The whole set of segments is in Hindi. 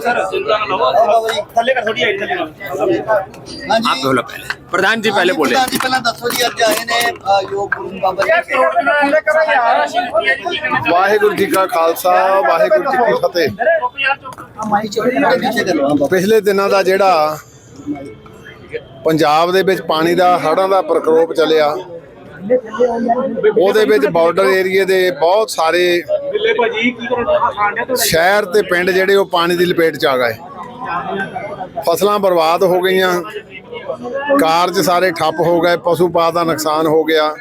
थल्ले कर थोड़ी थल्ले कर। हाँ जी आप बोलो पहले, प्रधान जी पहले बोले। प्रधान जी पहले दसो जी अज आए ने योग गुरु बाबा जी वाहिगुरू जी का खालसा वाहिगुरू जी की फतेह। पिछले दिनों का ਜਿਹੜਾ ਪੰਜਾਬ ਦੇ ਵਿੱਚ ਪਾਣੀ ਦਾ ਹੜ੍ਹਾਂ ਦਾ ਪ੍ਰਕੋਪ ਚੱਲਿਆ, ਉਹਦੇ ਵਿੱਚ ਬਾਰਡਰ ਏਰੀਏ ਦੇ ਬਹੁਤ ਸਾਰੇ ਸ਼ਹਿਰ ਤੇ ਪਿੰਡ ਜਿਹੜੇ ਉਹ ਪਾਣੀ ਦੀ ਲਪੇਟ 'ਚ ਆ ਗਏ। ਫਸਲਾਂ ਬਰਬਾਦ ਹੋ ਗਈਆਂ, ਕਾਰਜ ਸਾਰੇ ਠੱਪ ਹੋ ਗਏ, ਪਸ਼ੂ ਪਾਤ ਦਾ ਨੁਕਸਾਨ ਹੋ ਗਿਆ,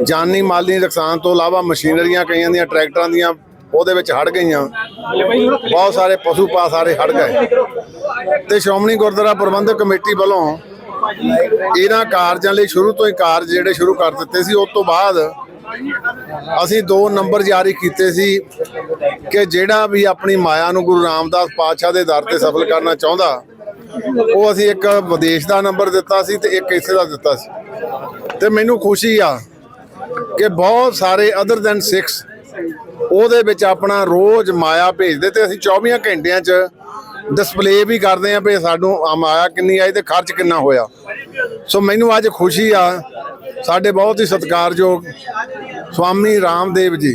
ਜਾਨੀ ਮਾਲੀ ਨੁਕਸਾਨ ਤੋਂ ਇਲਾਵਾ ਮਸ਼ੀਨਰੀਆਂ ਕਈਆਂ ਦੀਆਂ ਟਰੈਕਟਰਾਂ ਦੀਆਂ ਉਹਦੇ ਵਿੱਚ ਹੜ ਗਈਆਂ, ਬਹੁਤ ਸਾਰੇ ਪਸ਼ੂ ਪਾ ਸਾਰੇ ਹੜ ਗਏ। ਤੇ ਸ਼੍ਰੋਮਣੀ ਗੁਰਦੁਆਰਾ ਪ੍ਰਬੰਧਕ ਕਮੇਟੀ ਵੱਲੋਂ ਇਹਨਾਂ ਕਾਰਜਾਂ ਲਈ ਸ਼ੁਰੂ ਤੋਂ ਹੀ ਕਾਰਜ ਜਿਹੜੇ ਸ਼ੁਰੂ ਕਰ ਦਿੱਤੇ ਸੀ। ਉਸ ਤੋਂ ਬਾਅਦ ਅਸੀਂ 2 ਨੰਬਰ ਜਾਰੀ ਕੀਤੇ ਸੀ ਕਿ ਜਿਹੜਾ ਵੀ ਆਪਣੀ ਮਾਇਆ ਨੂੰ ਗੁਰੂ ਰਾਮਦਾਸ ਪਾਤਸ਼ਾਹ ਦੇ ਦਰ ਤੇ ਸਫਲ ਕਰਨਾ ਚਾਹੁੰਦਾ, ਉਹ ਅਸੀਂ ਇੱਕ ਵਿਦੇਸ਼ ਦਾ ਨੰਬਰ ਦਿੱਤਾ ਸੀ ਤੇ ਇੱਕ ਇੱਥੇ ਦਾ ਦਿੱਤਾ ਸੀ। ਤੇ ਮੈਨੂੰ ਖੁਸ਼ੀ ਆ ਕਿ ਬਹੁਤ ਸਾਰੇ ਅਦਰ ਦੈਨ 6 ਉਹਦੇ ਵਿੱਚ ਆਪਣਾ ਰੋਜ਼ ਮਾਇਆ ਭੇਜਦੇ ਤੇ ਅਸੀਂ 24 ਘੰਟਿਆਂ 'ਚ ਡਿਸਪਲੇ ਵੀ ਕਰਦੇ ਆ ਵੀ ਸਾਨੂੰ ਮਾਇਆ ਕਿੰਨੀ ਆਈ ਤੇ ਖਰਚ ਕਿੰਨਾ ਹੋਇਆ। ਸੋ ਮੈਨੂੰ ਅੱਜ ਖੁਸ਼ੀ ਆ, ਸਾਡੇ ਬਹੁਤ ਹੀ ਸਤਿਕਾਰਯੋਗ ਸਵਾਮੀ ਰਾਮਦੇਵ ਜੀ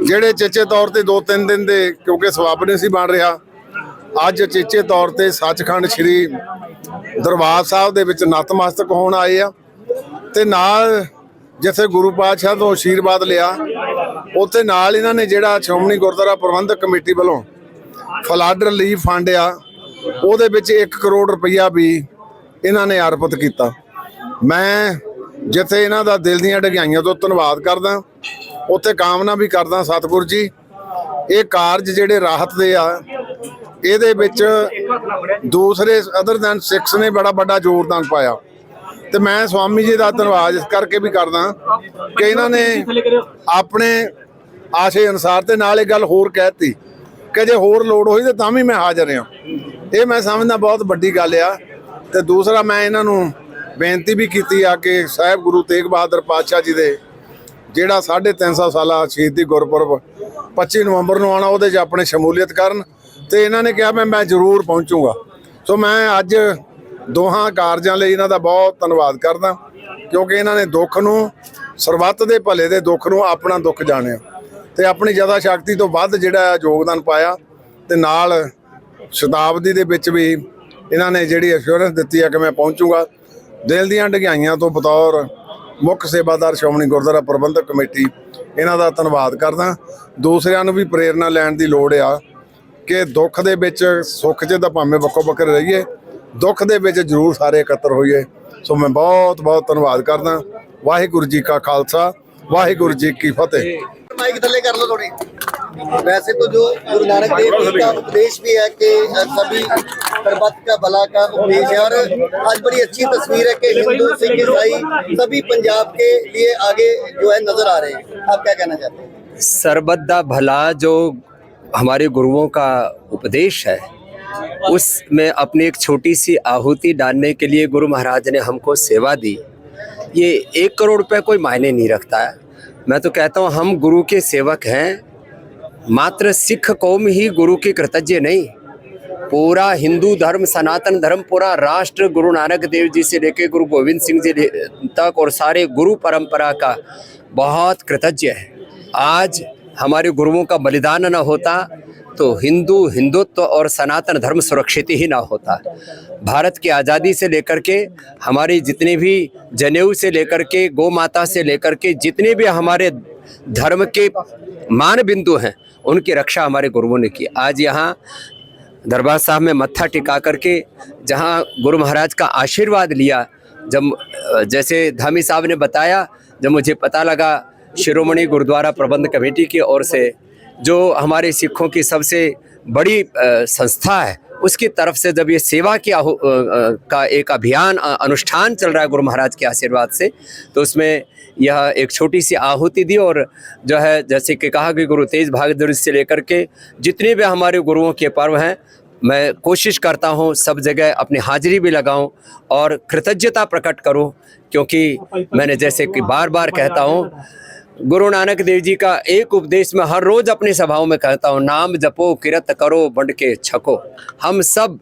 ਜਿਹੜੇ ਚੇਚੇ ਤੌਰ ਤੇ 2-3 ਦਿਨ ਦੇ ਕਿਉਂਕਿ ਸਵਾਬ ਨਹੀਂ ਸੀ ਬਣ ਰਿਹਾ, ਅੱਜ ਚੇਚੇ ਤੌਰ ਤੇ ਸੱਚਖੰਡ ਸ੍ਰੀ ਦਰਬਾਰ ਸਾਹਿਬ ਦੇ ਵਿੱਚ ਨਤਮਸਤਕ ਹੋਣ ਆਏ ਆ। ਤੇ ਨਾਲ ਜਿੱਥੇ ਗੁਰੂ ਪਾਤਸ਼ਾਹ ਤੋਂ ਆਸ਼ੀਰਵਾਦ ਲਿਆ, ਉੱਥੇ ਨਾਲ ਇਹਨਾਂ ਨੇ ਜਿਹੜਾ ਸ਼੍ਰੋਮਣੀ ਗੁਰਦੁਆਰਾ ਪ੍ਰਬੰਧਕ ਕਮੇਟੀ ਵੱਲੋਂ ਫਲੱਡ ਰਿਲੀਫ ਫੰਡ ਆ, ਉਹਦੇ ਵਿੱਚ 1 ਕਰੋੜ ਰੁਪਈਆ ਵੀ ਇਹਨਾਂ ਨੇ ਅਰਪਿਤ ਕੀਤਾ। ਮੈਂ ਜਿੱਥੇ ਇਹਨਾਂ ਦਾ ਦਿਲ ਦੀਆਂ ਢਗਾਈਆਂ ਤੋਂ ਧੰਨਵਾਦ ਕਰਦਾ, ਉੱਥੇ ਕਾਮਨਾ ਵੀ ਕਰਦਾ ਸਤਿਗੁਰੂ ਜੀ ਇਹ ਕਾਰਜ ਜਿਹੜੇ ਰਾਹਤ ਦੇ ਆ, ਇਹਦੇ ਵਿੱਚ ਦੂਸਰੇ ਅਦਰ ਦੈਨ 6 ਨੇ ਬੜਾ ਵੱਡਾ ਯੋਗਦਾਨ ਪਾਇਆ। ਤੇ ਮੈਂ ਸਵਾਮੀ ਜੀ ਦਾ ਧੰਨਵਾਦ ਇਸ ਕਰਕੇ ਵੀ ਕਰਦਾ ਕਿ ਇਹਨਾਂ ਨੇ ਆਪਣੇ ਆਸ਼ੇ ਅਨੁਸਾਰ ਤੇ ਨਾਲ ਇਹ ਗੱਲ ਹੋਰ ਕਹਿਤੀ ਕਿ ਜੇ ਹੋਰ ਲੋੜ ਹੋਈ ਤਾਂ ਵੀ ਮੈਂ ਹਾਜ਼ਰ ਹਾਂ। ਇਹ ਮੈਂ ਸਮਝਦਾ ਬਹੁਤ ਵੱਡੀ ਗੱਲ ਆ। ਤੇ ਦੂਸਰਾ ਮੈਂ ਇਹਨਾਂ ਨੂੰ ਬੇਨਤੀ ਵੀ ਕੀਤੀ ਆ ਕਿ ਸਾਹਿਬ ਗੁਰੂ ਤੇਗ ਬਹਾਦਰ ਪਾਤਸ਼ਾਹ ਜੀ ਦੇ ਜਿਹੜਾ 350 ਸਾਲਾ ਸ਼ਹੀਦੀ ਗੁਰਪੁਰਬ 25 ਨਵੰਬਰ ਨੂੰ ਆਉਣਾ, ਉਹਦੇ 'ਚ ਆਪਣੇ ਸ਼ਮੂਲੀਅਤ ਕਰਨ। ਤੇ ਇਹਨਾਂ ਨੇ ਕਿਹਾ ਮੈਂ ਜ਼ਰੂਰ ਪਹੁੰਚੂਗਾ। ਸੋ ਮੈਂ ਅੱਜ ਦੋਹਾਂ ਕਾਰਜਾਂ ਲਈ ਇਹਨਾਂ ਦਾ ਬਹੁਤ ਧੰਨਵਾਦ ਕਰਦਾ, ਕਿਉਂਕਿ ਇਹਨਾਂ ਨੇ ਦੁੱਖ ਨੂੰ ਸਰਬੱਤ ਦੇ ਭਲੇ ਦੇ ਦੁੱਖ ਨੂੰ ਆਪਣਾ ਦੁੱਖ ਜਾਣਿਆ ਤੇ ਆਪਣੀ ਜ਼ਿਆਦਾ ਸ਼ਕਤੀ ਤੋਂ ਵੱਧ ਜਿਹੜਾ ਯੋਗਦਾਨ ਪਾਇਆ। ਤੇ ਨਾਲ ਸ਼ਤਾਬਦੀ ਦੇ ਵਿੱਚ ਵੀ ਇਹਨਾਂ ਨੇ ਜਿਹੜੀ ਅਸ਼ੋਰੈਂਸ ਦਿੱਤੀ ਆ ਕਿ ਮੈਂ ਪਹੁੰਚੂਗਾ। ਦਿਲ ਦੀਆਂ ਢਗਾਈਆਂ ਤੋਂ ਬਤੌਰ ਮੁੱਖ ਸੇਵਾਦਾਰ ਸ਼੍ਰੋਮਣੀ ਗੁਰਦੁਆਰਾ ਪ੍ਰਬੰਧਕ ਕਮੇਟੀ ਇਹਨਾਂ ਦਾ ਧੰਨਵਾਦ ਕਰਦਾ। ਦੂਸਰਿਆਂ ਨੂੰ ਵੀ ਪ੍ਰੇਰਨਾ ਲੈਣ ਦੀ ਲੋੜ ਆ ਕਿ ਦੁੱਖ ਦੇ ਵਿੱਚ ਸੁੱਖ 'ਚ ਤਾਂ ਭਾਵੇਂ ਵੱਖੋ ਵੱਖਰੇ ਰਹੀਏ, ਦੁੱਖ ਦੇ ਵਿੱਚ ਜ਼ਰੂਰ ਸਾਰੇ ਇਕੱਤਰ ਹੋਈਏ। ਸੋ ਮੈਂ ਬਹੁਤ ਬਹੁਤ ਧੰਨਵਾਦ ਕਰਦਾ। ਵਾਹਿਗੁਰੂ ਜੀ ਕਾ ਖਾਲਸਾ ਵਾਹਿਗुरु जी की फतेह। माइक थल्ले कर लो थोड़ी। वैसे तो जो गुरु नानक देव जी का उपदेश भी है कि सभी सरबत का भला का उपदेश है, और आज बड़ी अच्छी तस्वीर है कि हिंदू सिख ईसाई सभी पंजाब के लिए आगे जो है नजर आ रहे हैं। आप क्या कहना चाहते हैं? सरबत दा भला जो हमारे गुरुओं का उपदेश है, उसमें अपनी एक छोटी सी आहुति डालने के लिए गुरु महाराज ने हमको सेवा दी। ये 1 करोड़ रुपए कोई मायने नहीं रखता है। मैं तो कहता हूँ हम गुरु के सेवक हैं। मात्र सिख कौम ही गुरु की कृतज्ञ नहीं, पूरा हिंदू धर्म, सनातन धर्म, पूरा राष्ट्र गुरु नानक देव जी से लेकर गुरु गोविंद सिंह जी तक और सारे गुरु परंपरा का बहुत कृतज्ञ है। आज हमारे गुरुओं का बलिदान न होता तो हिंदुत्व और सनातन धर्म सुरक्षित ही ना होता। भारत की आज़ादी से लेकर के हमारी जितने भी जनेऊ से लेकर के गौ माता से लेकर के जितने भी हमारे धर्म के मान बिंदु हैं, उनकी रक्षा हमारे गुरुओं ने की। आज यहाँ दरबार साहब में मत्था टिका करके जहाँ गुरु महाराज का आशीर्वाद लिया, जब जैसे धामी साहब ने बताया, जब मुझे पता लगा शिरोमणि गुरुद्वारा प्रबंध कमेटी की ओर से जो हमारे सिखों की सबसे बड़ी संस्था है, उसकी तरफ से जब ये सेवा की का एक अभियान अनुष्ठान चल रहा है गुरु महाराज के आशीर्वाद से, तो उसमें यह एक छोटी सी आहुति दी। और जो है जैसे कि कहा कि गुरु तेज बहादुर से लेकर के जितने भी हमारे गुरुओं के पर्व हैं, मैं कोशिश करता हूँ सब जगह अपनी हाजिरी भी लगाऊं और कृतज्ञता प्रकट करूं, क्योंकि मैंने जैसे कि बार बार कहता हूँ गुरु नानक देव जी का एक उपदेश में हर रोज अपनी सभाओं में कहता हूँ, नाम जपो किरत करो बंट के छको। हम सब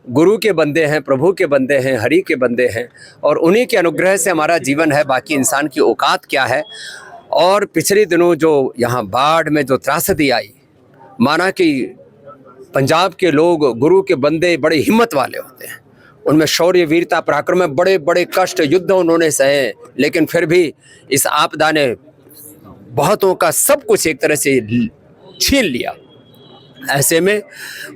गुरु के बंदे हैं, प्रभु के बंदे हैं, हरि के बंदे हैं, और उन्हीं के अनुग्रह से हमारा जीवन है। बाकी इंसान की औकात क्या है। और पिछले दिनों जो यहाँ बाढ़ में जो त्रासदी आई, माना कि पंजाब के लोग गुरु के बंदे बड़े हिम्मत वाले होते हैं, उनमें शौर्य वीरता पराक्रम में बड़े बड़े कष्ट युद्ध उन्होंने सहे, लेकिन फिर भी इस आपदा ने बहुतों का सब कुछ एक तरह से छीन लिया। ऐसे में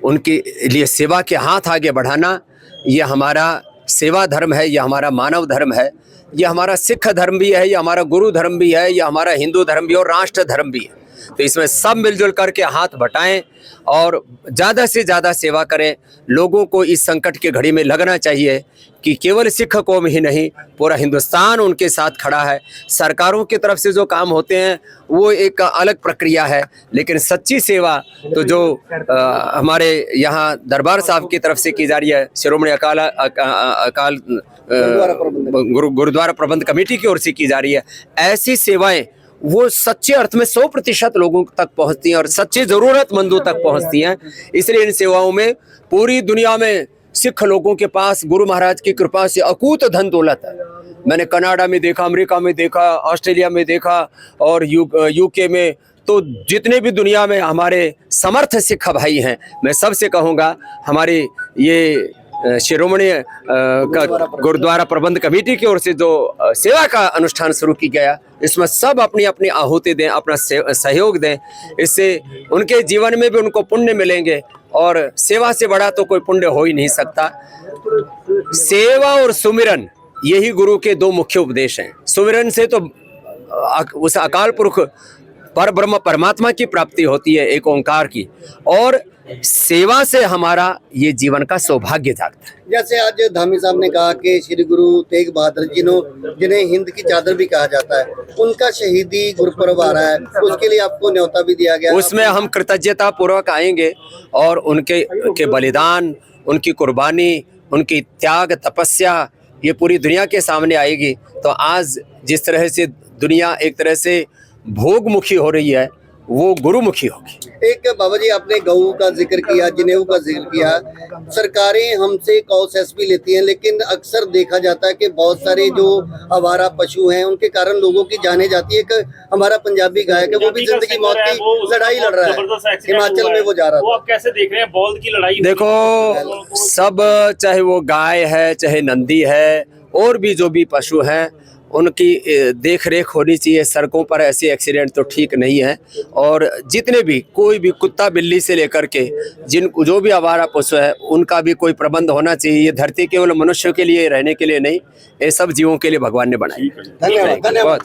उनके लिए सेवा के हाथ आगे बढ़ाना, ये हमारा सेवा धर्म है, ये हमारा मानव धर्म है, ये हमारा सिख धर्म भी है, ये हमारा गुरु धर्म भी है, ये हमारा हिंदू धर्म भी और राष्ट्र धर्म भी है। तो इसमें सब मिलजुल करके हाथ बटाएं और ज़्यादा से ज़्यादा सेवा करें। लोगों को इस संकट की घड़ी में लगना चाहिए कि केवल सिख कौम ही नहीं, पूरा हिंदुस्तान उनके साथ खड़ा है। सरकारों की तरफ से जो काम होते हैं वो एक अलग प्रक्रिया है, लेकिन सच्ची सेवा तो जो हमारे यहाँ दरबार साहब की तरफ से की जा रही है, शिरोमणि अकाल गुरुद्वारा प्रबंध कमेटी की ओर से की जा रही है, ऐसी सेवाएं वो सच्चे अर्थ में 100% लोगों तक पहुंचती हैं और सच्चे ज़रूरतमंदों तक पहुंचती हैं। इसलिए इन सेवाओं में पूरी दुनिया में सिख लोगों के पास गुरु महाराज की कृपा से अकूत धन दौलत है। मैंने कनाडा में देखा, अमेरिका में देखा, ऑस्ट्रेलिया में देखा और यूके में, तो जितने भी दुनिया में हमारे समर्थ सिख भाई हैं, मैं सबसे कहूँगा हमारे ये शिरोमणि गुरुद्वारा प्रबंध कमेटी की ओर से जो सेवा का अनुष्ठान शुरू किया गया, इसमें सब अपनी अपनी आहुति दें, अपना सहयोग दें। इससे उनके जीवन में भी उनको पुण्य मिलेंगे और सेवा से बड़ा तो कोई पुण्य हो ही नहीं सकता। सेवा और सुमिरन, यही गुरु के दो मुख्य उपदेश हैं। सुमिरन से तो उस अकाल पुरख पर ब्रह्म परमात्मा की प्राप्ति होती है, एक ओंकार की, और सेवा से हमारा ये जीवन का सौभाग्य जागता है। जैसे आज धामी साहब ने कहा कि श्री गुरु तेग बहादुर जिन्हें हिंद की चादर भी कहा जाता है, उनका शहीदी गुरुपर्व आ रहा है, उसके लिए आपको न्योता भी दिया गया। उसमें हम कृतज्ञता पूर्वक आएंगे और उनके बलिदान, उनकी कुर्बानी, उनकी त्याग तपस्या ये पूरी दुनिया के सामने आएगी। तो आज जिस तरह से दुनिया एक तरह से भोगमुखी हो रही है, वो गुरुमुखी होगी। एक बाबा जी, आपने गऊ का जिक्र किया, जनेऊ का जिक्र किया। सरकारें हमसे कौ सेस भी लेती हैं, लेकिन अक्सर देखा जाता है कि बहुत सारे जो आवारा पशु हैं उनके कारण लोगों की जाने जाती है। एक हमारा पंजाबी गायक है, वो भी जिंदगी मौत की लड़ाई लड़ रहा है, हिमाचल में वो जा रहा है। वो आप कैसे देख रहे हैं बौल्द की लड़ाई? देखो, सब चाहे वो गाय है, चाहे नंदी है, और भी जो भी पशु हैं, उनकी देख रेख होनी चाहिए। सड़कों पर ऐसे एक्सीडेंट तो ठीक नहीं है। और जितने भी कोई भी कुत्ता बिल्ली से लेकर के जो भी आवारा पशु है, उनका भी कोई प्रबंध होना चाहिए। ये धरती केवल मनुष्यों के लिए रहने के लिए नहीं, ये सब जीवों के लिए भगवान ने बनाई। धन्यवाद।